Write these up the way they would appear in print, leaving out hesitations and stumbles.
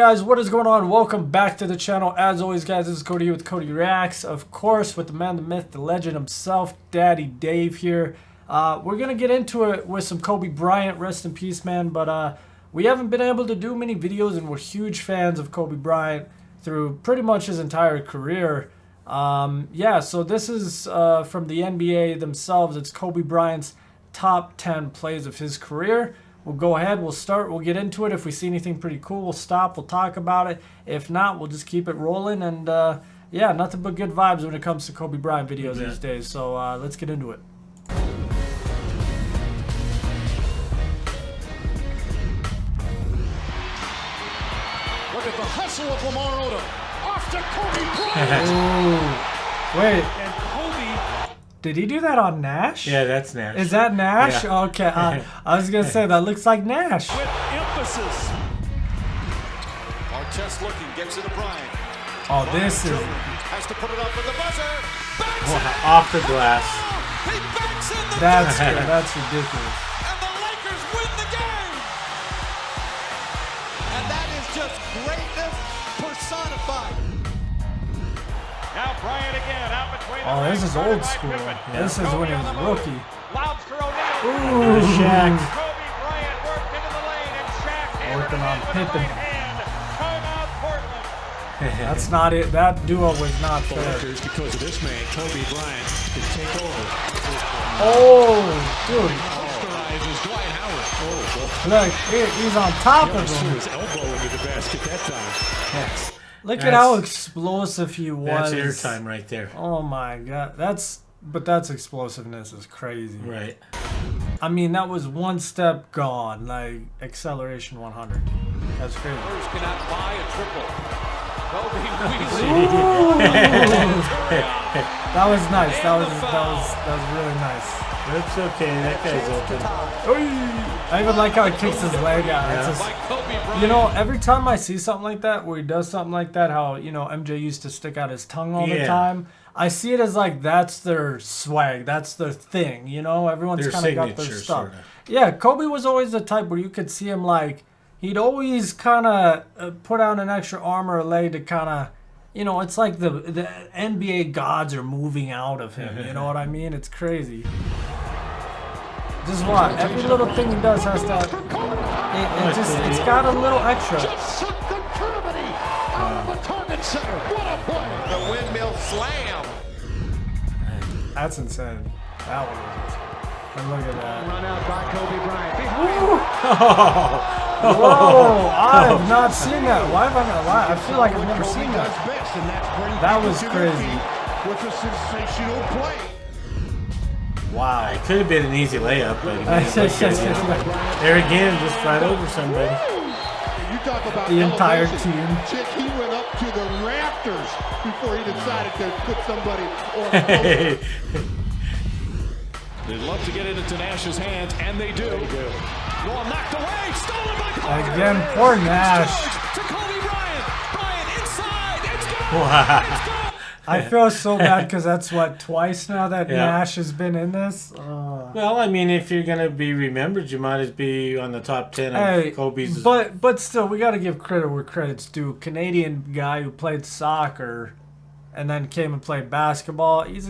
guys, what is going on? Welcome back to the channel. As always, guys, this is Cody with Cody Reacts, of course, with the man, the myth, the legend himself, Daddy Dave here. We're gonna get into it with some Kobe Bryant, rest in peace, man. But we haven't been able to do many videos, and we're huge fans of Kobe Bryant through pretty much his entire career. Yeah, so this is from the NBA themselves. It's Kobe Bryant's top 10 plays of his career. We'll go ahead, we'll start, we'll get into it. If we see anything pretty cool, we'll stop, we'll talk about it. If not, we'll just keep it rolling. And yeah, nothing but good vibes when it comes to Kobe Bryant videos these days. So let's get into it. Look at the hustle of Lamar Odom. Off to Kobe Bryant. Ooh, wait. And Kobe. Did he do that on Nash? Yeah, that's Nash. Is that Nash? Yeah. Okay, I was going to say, that looks like Nash. With emphasis. Artest looking, gets it to Bryant. Oh, this is... Has to put it up with the buzzer. Oh, off the glass. He backs in the That's buzzer. good. That's ridiculous. And the Lakers win the game. And that is just greatness personified. Now Bryant again out between. Oh, this is old school. This is when he was rookie. Lobs for O'Neal. Ooh, Shaq. Kobe Bryant worked into the lane and Shaq Working on with the right Pippen. hand. Timeout Portland. That's not it. That duo was not fair. Because of this man, Kobe Bryant, can take over. Oh, dude. Posterizes Dwight Howard. Look, he's on top of Threw him. his elbow into the basket that time. Yes. Look at how explosive he was. That's airtime right there. Oh my god. That's explosiveness is crazy. Right. I mean, that was one step gone, like acceleration 100. That's crazy. Spurs cannot buy a triple. Kobe That was nice. That was really nice. That's okay. That guy's open. I even like how he kicks his leg out. Yeah. It's just, you know, every time I see something like that, where he does something like that, how, you know, MJ used to stick out his tongue all the time. I see it as like that's their swag, that's their thing, you know. Everyone's kind of got their stuff. Sorta. Yeah, Kobe was always the type where you could see him like he'd always kind of put out an extra arm or a leg to kind of, you know, it's like the NBA gods are moving out of him. You know what I mean? It's crazy. Just what every little thing he does has to. It's got a little extra. just sucked the gravity out of the target center. What a play! The windmill slam. That's insane. That one was insane. And look at that. Run out by Kobe Bryant. Whoa! I have not seen that. Why have I not? Why? I feel like I've never seen that. That was crazy. With a sensational play. Wow. It could have been an easy layup, but there again, just right over somebody. You talk about The entire elevation. team. Chick, he went up to the rafters before he decided to put somebody on. They'd love to get it into Nash's hands, and they do. Well, knocked away, stolen by Kobe. Again, poor Nash. To Kobe Bryant. Bryant inside. It's good. Wow. It's good. I feel so bad because that's what, twice now that Yeah. Nash has been in this. Well, I mean, if you're gonna be remembered, you might as be on the top 10 of Hey, Kobe's. but still, we got to give credit where credit's due. Canadian guy who played soccer and then came and played basketball. He's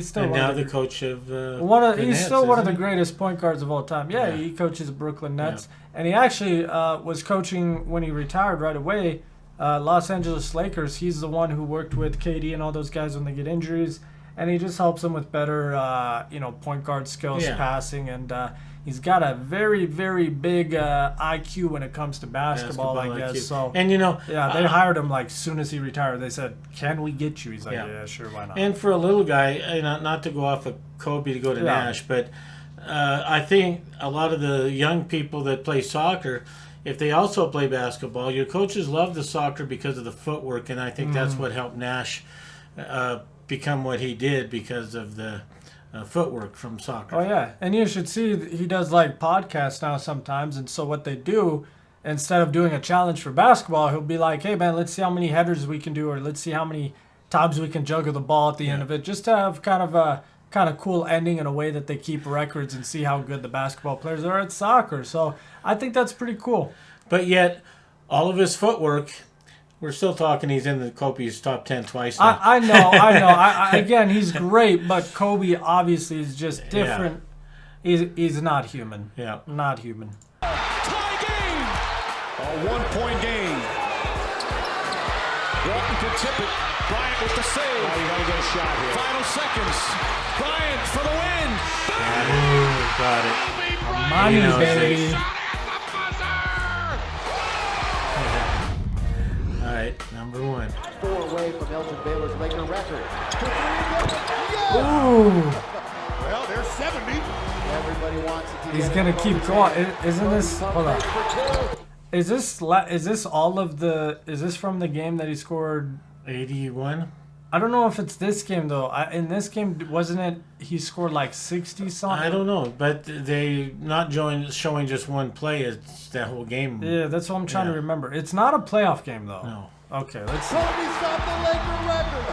still and one now of the coach of the he's Nets, still one of the isn't he? greatest point guards of all time. Yeah, Yeah. he coaches the Brooklyn Nets, and he actually was coaching when he retired right away. Los Angeles Lakers. He's the one who worked with KD and all those guys when they get injuries, and he just helps them with better, you know, point guard skills, passing, and he's got a very, very big IQ when it comes to basketball, I guess. IQ. So, and you know, yeah, they hired him like soon as he retired. They said, "Can we get you?" He's like, Yeah. "Yeah, sure, why not?" and for a little guy, you know, not to go off of Kobe to go to Nash, but I think a lot of the young people that play soccer, if they also play basketball, your coaches love the soccer because of the footwork, and I think that's what helped Nash become what he did because of the footwork from soccer. Oh yeah, and you should see he does like podcasts now sometimes, and so what they do, instead of doing a challenge for basketball, he'll be like, "Hey man, let's see how many headers we can do, or let's see how many times we can juggle the ball at the end of it," just to have kind of a cool ending in a way that they keep records and see how good the basketball players are at soccer. So I think that's pretty cool. But yet, all of his footwork. We're still talking. He's in the Kobe's top 10 twice now. I know. Again, he's great, but Kobe obviously is just different. Yeah. He's not human. Yeah. Not human. Tie game. A 1-point game. Walton can tip it. Bryant with the save. Oh, you got to get a shot here. Final seconds. Bryant for the win. Got it. Money, You know, baby. All right, number 1. 4 away from Elgin Baylor's Laker record. Ooh. Well, there's 70. Everybody wants it to He's get gonna it. keep going. Isn't this? Hold on. For 2. Is this all of the? Is this from the game that he scored? 81. I don't know if it's this game though. In this game, wasn't it? He scored like 60 something. I don't know, but they not showing just one play. It's that whole game. Yeah, that's what I'm trying to remember. It's not a playoff game though. No. Okay, let's see. Kobe stopped the Laker record.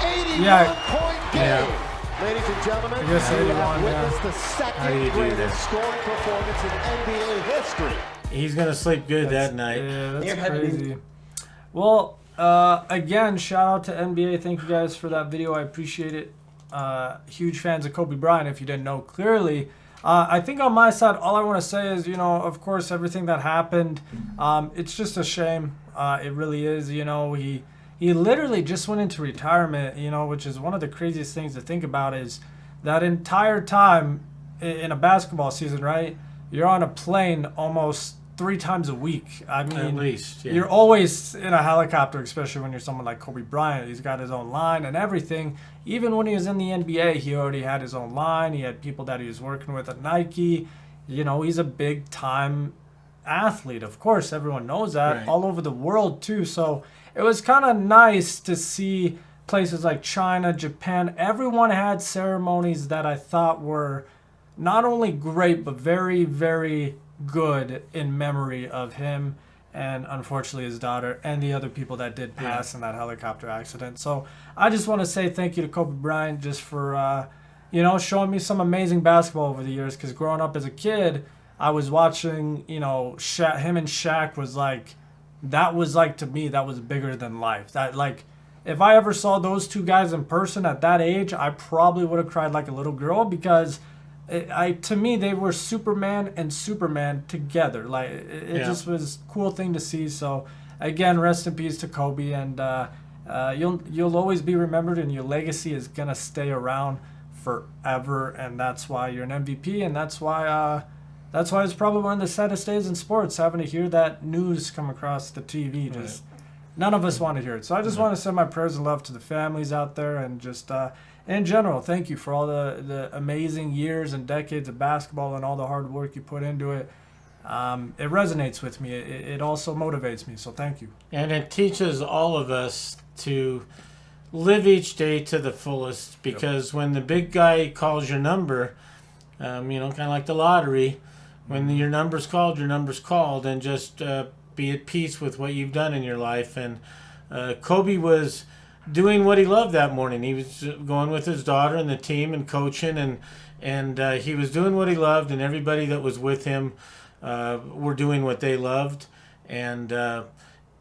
81-point game. Yeah. Ladies and gentlemen, I guess we 81, have witnessed the How do you second do that? greatest scoring performance in NBA history. He's gonna sleep good that night. Yeah, that's crazy. Well, again, shout out to NBA. Thank you guys for that video. I appreciate it. Huge fans of Kobe Bryant, if you didn't know clearly. I think on my side, all I want to say is, of course, everything that happened, it's just a shame. It really is. He literally just went into retirement, which is one of the craziest things to think about is that entire time in a basketball season, right? You're on a plane almost 3 times a week. I mean, At least, yeah. You're always in a helicopter, especially when you're someone like Kobe Bryant. He's got his own line and everything. Even when he was in the NBA, he already had his own line. He had people that he was working with at Nike. He's a big-time athlete. Of course, everyone knows that. Right. All over the world, too. So it was kind of nice to see places like China, Japan. Everyone had ceremonies that I thought were not only great, but very, very good in memory of him and unfortunately his daughter and the other people that did pass in that helicopter accident. So I just want to say thank you to Kobe Bryant just for showing me some amazing basketball over the years, because growing up as a kid I was watching him and Shaq was like, that was like, to me, that was bigger than life. That, like, if I ever saw those two guys in person at that age, I probably would have cried like a little girl, because to me, they were Superman and Superman together. Like, it just was a cool thing to see. So, again, rest in peace to Kobe, and you'll always be remembered, and your legacy is gonna stay around forever, and that's why you're an MVP, and that's why it's probably one of the saddest days in sports, having to hear that news come across the TV. Just none of us want to hear it. So I just want to send my prayers and love to the families out there, and just in general, thank you for all the amazing years and decades of basketball and all the hard work you put into it. It resonates with me. It also motivates me. So thank you. And it teaches all of us to live each day to the fullest, because when the big guy calls your number, kind of like the lottery, when your number's called, and just be at peace with what you've done in your life. And Kobe was doing what he loved that morning. He was going with his daughter and the team and coaching, and he was doing what he loved, and everybody that was with him were doing what they loved. And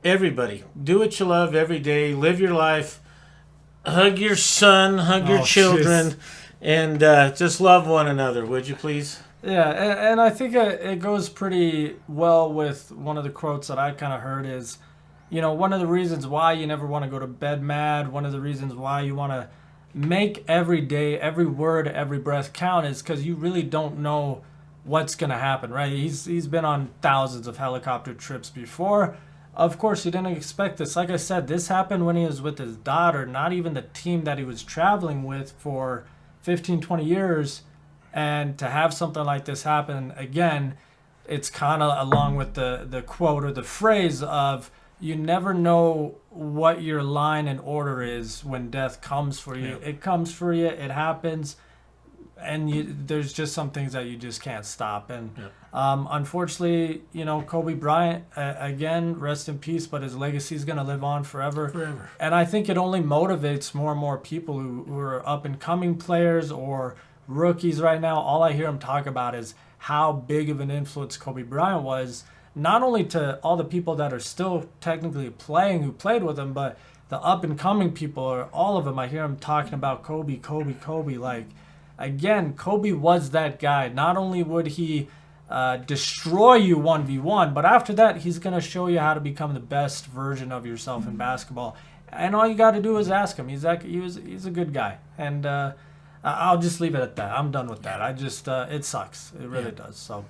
everybody, do what you love every day. Live your life. Hug your son, hug your children, Geez. and just love one another, would you please? Yeah, and I think it goes pretty well with one of the quotes that I kind of heard is, one of the reasons why you never want to go to bed mad, one of the reasons why you want to make every day, every word, every breath count is because you really don't know what's going to happen, right? He's been on thousands of helicopter trips before. Of course, he didn't expect this. Like I said, this happened when he was with his daughter, not even the team that he was traveling with for 15, 20 years. And to have something like this happen again, it's kind of along with the quote or the phrase of, you never know what your line and order is when death comes for you. Yeah. It comes for you, it happens, and there's just some things that you just can't stop. And unfortunately, Kobe Bryant, again, rest in peace, but his legacy is going to live on forever. And I think it only motivates more and more people who are up-and-coming players or rookies right now. All I hear them talk about is how big of an influence Kobe Bryant was. not only to all the people that are still technically playing who played with him, but the up-and-coming people, or all of them. I hear him talking about Kobe. Like, again, Kobe was that guy. Not only would he destroy you 1v1, but after that, he's going to show you how to become the best version of yourself in basketball. And all you got to do is ask him. He's a good guy. And I'll just leave it at that. I'm done with that. It sucks. It really does. So,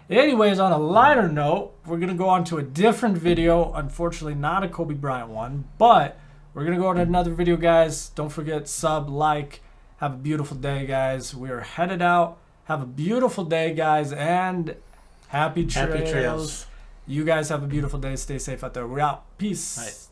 anyways, on a lighter note, we're going to go on to a different video. Unfortunately, not a Kobe Bryant one, but we're going to go on to another video, guys. Don't forget, sub, like. Have a beautiful day, guys. We are headed out. Have a beautiful day, guys, and happy trails. Happy trails. You guys have a beautiful day. Stay safe out there. We're out. Peace. Bye.